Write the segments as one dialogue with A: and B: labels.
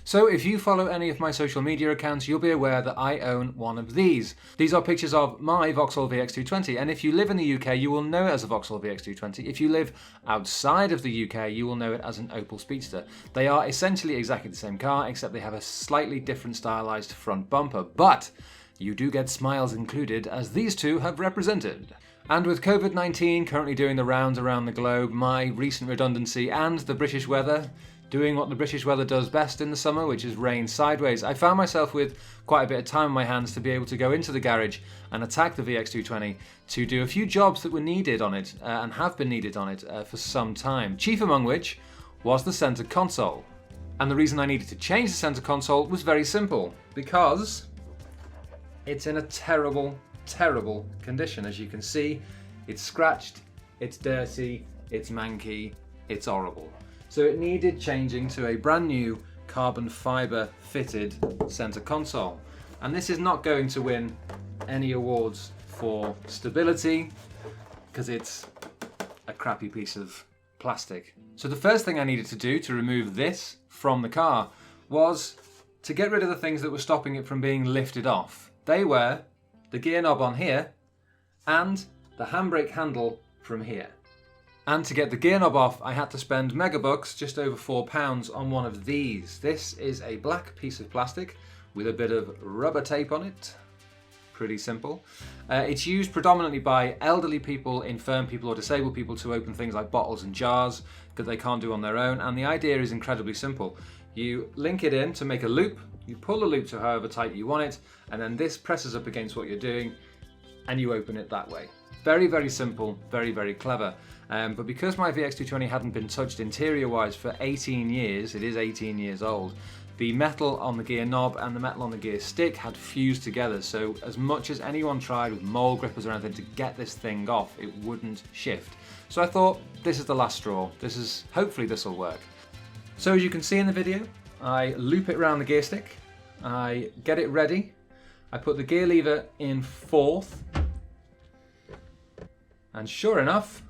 A: So if you follow any of my social media accounts, you'll be aware that I own one of these. These are pictures of my Vauxhall VX220, and if you live in the UK, you will know it as a Vauxhall VX220. If you live outside of the UK, you will know it as an Opel Speedster. They are essentially exactly the same car, except they have a slightly different stylized front bumper, but you do get smiles included, as these two have represented. And with COVID-19 currently doing the rounds around the globe, my recent redundancy and the British weather doing what the British weather does best in the summer, which is rain sideways, I found myself with quite a bit of time on my hands to be able to go into the garage and attack the VX220 to do a few jobs that were needed on it and have been needed on it for some time, chief among which was the centre console. And the reason I needed to change the centre console was very simple, because it's in a terrible, terrible condition. As you can see, it's scratched, it's dirty, it's manky, it's horrible. So it needed changing to a brand new carbon fibre fitted centre console. And this is not going to win any awards for stability, because it's a crappy piece of plastic. So the first thing I needed to do to remove this from the car was to get rid of the things that were stopping it from being lifted off. They were the gear knob on here and the handbrake handle from here. And to get the gear knob off, I had to spend megabucks, just over £4, on one of these. This is a black piece of plastic with a bit of rubber tape on it. Pretty simple. It's used predominantly by elderly people, infirm people or disabled people to open things like bottles and jars that they can't do on their own. And the idea is incredibly simple. You link it in to make a loop, you pull the loop to however tight you want it, and then this presses up against what you're doing and you open it that way. Very, very simple, very, very clever. But because my VX220 hadn't been touched interior-wise for 18 years, it is 18 years old, the metal on the gear knob and the metal on the gear stick had fused together, so as much as anyone tried with mole grippers or anything to get this thing off, it wouldn't shift. So I thought, this is the last straw. Hopefully this will work. So as you can see in the video, I loop it around the gear stick, I get it ready, I put the gear lever in fourth, and sure enough,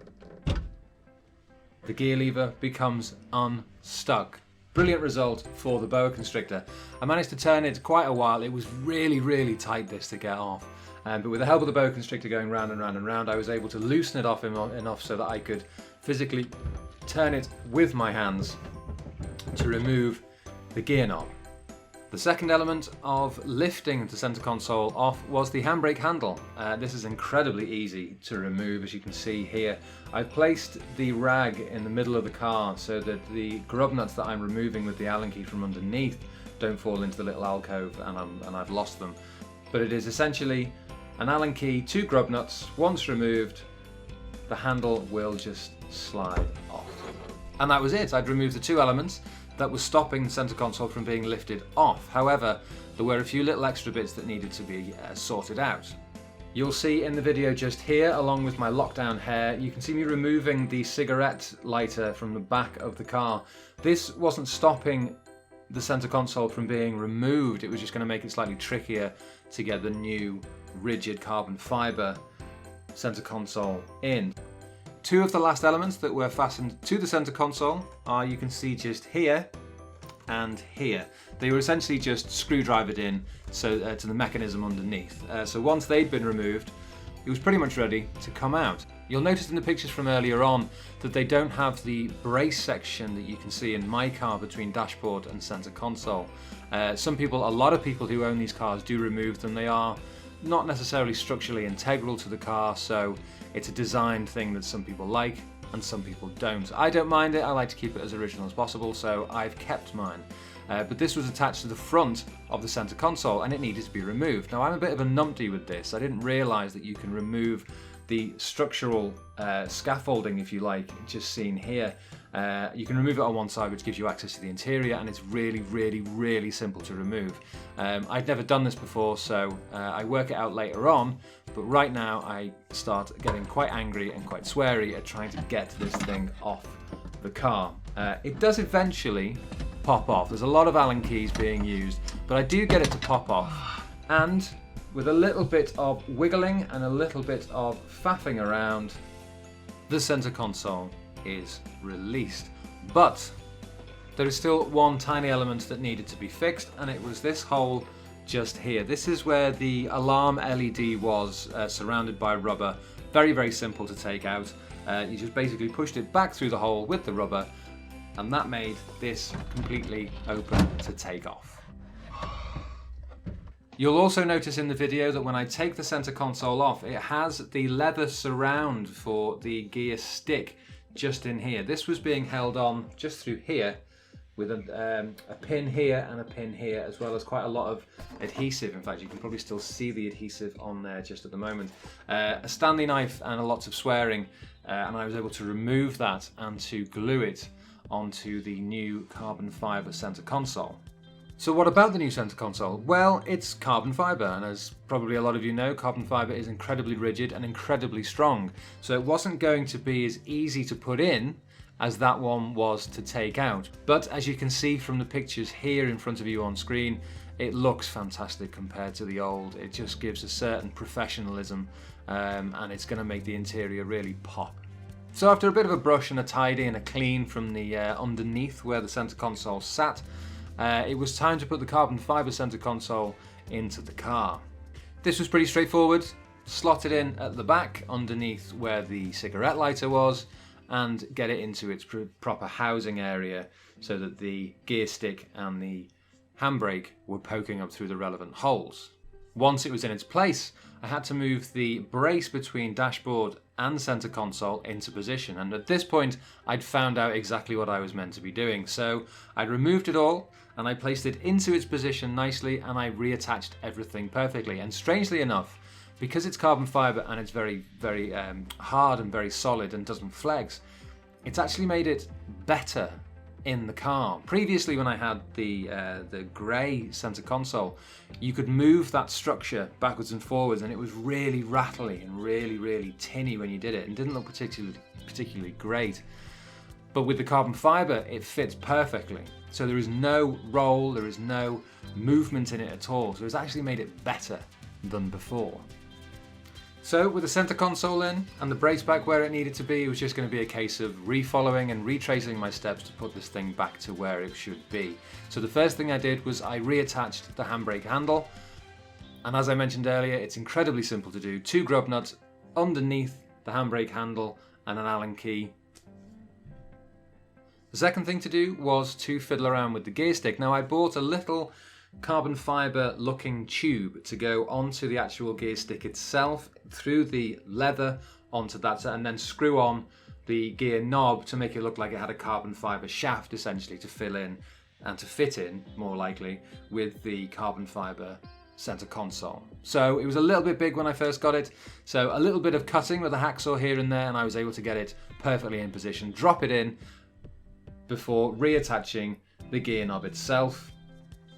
A: the gear lever becomes unstuck. Brilliant result for the boa constrictor. I managed to turn it quite a while. It was really, really tight, this, to get off. But with the help of the boa constrictor going round and round and round, I was able to loosen it off enough so that I could physically turn it with my hands to remove the gear knob. The second element of lifting the centre console off was the handbrake handle. This is incredibly easy to remove, as you can see here. I've placed the rag in the middle of the car so that the grub nuts that I'm removing with the Allen key from underneath don't fall into the little alcove and I've lost them. But it is essentially an Allen key, 2 grub nuts. Once removed, the handle will just slide off. And that was it. I'd removed the 2 elements that was stopping the centre console from being lifted off. However, there were a few little extra bits that needed to be sorted out. You'll see in the video just here, along with my lockdown hair, you can see me removing the cigarette lighter from the back of the car. This wasn't stopping the centre console from being removed, it was just going to make it slightly trickier to get the new rigid carbon fibre centre console in. 2 of the last elements that were fastened to the centre console are, you can see just here and here. They were essentially just screwdrivered in to the mechanism underneath. So once they'd been removed, it was pretty much ready to come out. You'll notice in the pictures from earlier on that they don't have the brace section that you can see in my car between dashboard and centre console. A lot of people who own these cars do remove them. They are not necessarily structurally integral to the car, so it's a design thing that some people like and some people don't. I don't mind it, I like to keep it as original as possible, so I've kept mine. But this was attached to the front of the centre console and it needed to be removed. Now I'm a bit of a numpty with this. I didn't realise that you can remove the structural scaffolding, if you like, just seen here. You can remove it on one side, which gives you access to the interior, and it's really, really, really simple to remove. I'd never done this before, so I work it out later on, but right now I start getting quite angry and quite sweary at trying to get this thing off the car. It does eventually pop off. There's a lot of Allen keys being used, but I do get it to pop off. And with a little bit of wiggling and a little bit of faffing around, the centre console is released. But There is still one tiny element that needed to be fixed, and it was this hole just here. This is where the alarm LED was, surrounded by rubber. Very, very simple to take out. You just basically pushed it back through the hole with the rubber, and that made this completely open to take off. You'll also notice in the video that when I take the center console off, it has the leather surround for the gear stick just in here. This was being held on just through here with a pin here and a pin here, as well as quite a lot of adhesive. In fact, you can probably still see the adhesive on there just at the moment. A Stanley knife and a lot of swearing, and I was able to remove that and to glue it onto the new carbon fiber center console. So what about the new center console? Well, it's carbon fiber, and as probably a lot of you know, carbon fiber is incredibly rigid and incredibly strong. So it wasn't going to be as easy to put in as that one was to take out. But as you can see from the pictures here in front of you on screen, it looks fantastic compared to the old. It just gives a certain professionalism, and it's going to make the interior really pop. So after a bit of a brush and a tidy and a clean from the underneath where the center console sat, it was time to put the carbon fiber center console into the car. This was pretty straightforward. Slot it in at the back underneath where the cigarette lighter was, and get it into its proper housing area so that the gear stick and the handbrake were poking up through the relevant holes. Once it was in its place, I had to move the brace between dashboard and center console into position, and at this point I'd found out exactly what I was meant to be doing. So I'd removed it all and I placed it into its position nicely, and I reattached everything perfectly. And strangely enough, because it's carbon fiber and it's very, very hard and very solid and doesn't flex, it's actually made it better in the car. Previously, when I had the grey center console, you could move that structure backwards and forwards, and it was really rattly and really, really tinny when you did it, and didn't look particularly great. But with the carbon fiber, it fits perfectly. So there is no roll, there is no movement in it at all. So it's actually made it better than before. So with the center console in and the brace back where it needed to be, it was just going to be a case of refollowing and retracing my steps to put this thing back to where it should be. So the first thing I did was I reattached the handbrake handle. And as I mentioned earlier, it's incredibly simple to do. 2 grub nuts underneath the handbrake handle and an Allen key. The second thing to do was to fiddle around with the gear stick. Now I bought a little carbon fiber looking tube to go onto the actual gear stick itself, through the leather onto that, and then screw on the gear knob to make it look like it had a carbon fiber shaft, essentially, to fill in and to fit in, more likely, with the carbon fiber center console. So it was a little bit big when I first got it, so a little bit of cutting with a hacksaw here and there, and I was able to get it perfectly in position, drop it in before reattaching the gear knob itself,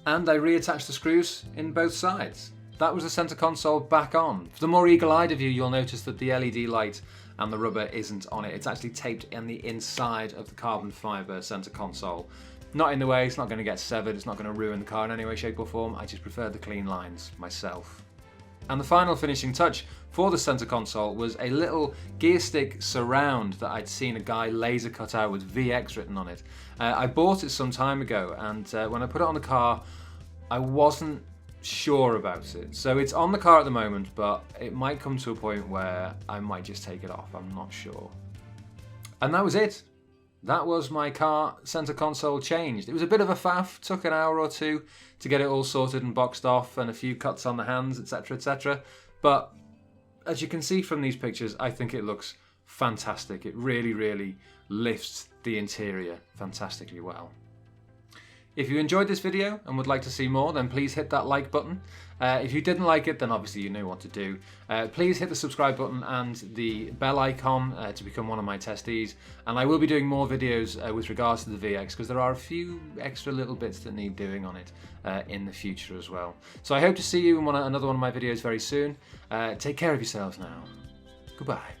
A: and I reattached the screws in both sides. That was the center console back on. For the more eagle-eyed of you, you'll notice that the LED light and the rubber isn't on it. It's actually taped on the inside of the carbon fiber center console. Not in the way, it's not going to get severed, it's not going to ruin the car in any way, shape or form. I just prefer the clean lines myself. And the final finishing touch for the center console was a little gear stick surround that I'd seen a guy laser cut out with VX written on it. I bought it some time ago, and when I put it on the car, I wasn't sure about it. So it's on the car at the moment, but it might come to a point where I might just take it off, I'm not sure. And that was it. That was my car center console changed. It was a bit of a faff, took an hour or two to get it all sorted and boxed off, and a few cuts on the hands, etc, etc. But as you can see from these pictures, I think it looks fantastic. It really, really lifts the interior fantastically well. If you enjoyed this video and would like to see more, then please hit that like button. If you didn't like it, then obviously you know what to do. Please hit the subscribe button and the bell icon to become one of my testees. And I will be doing more videos with regards to the VX, because there are a few extra little bits that need doing on it in the future as well. So I hope to see you in another one of my videos very soon. Take care of yourselves now. Goodbye.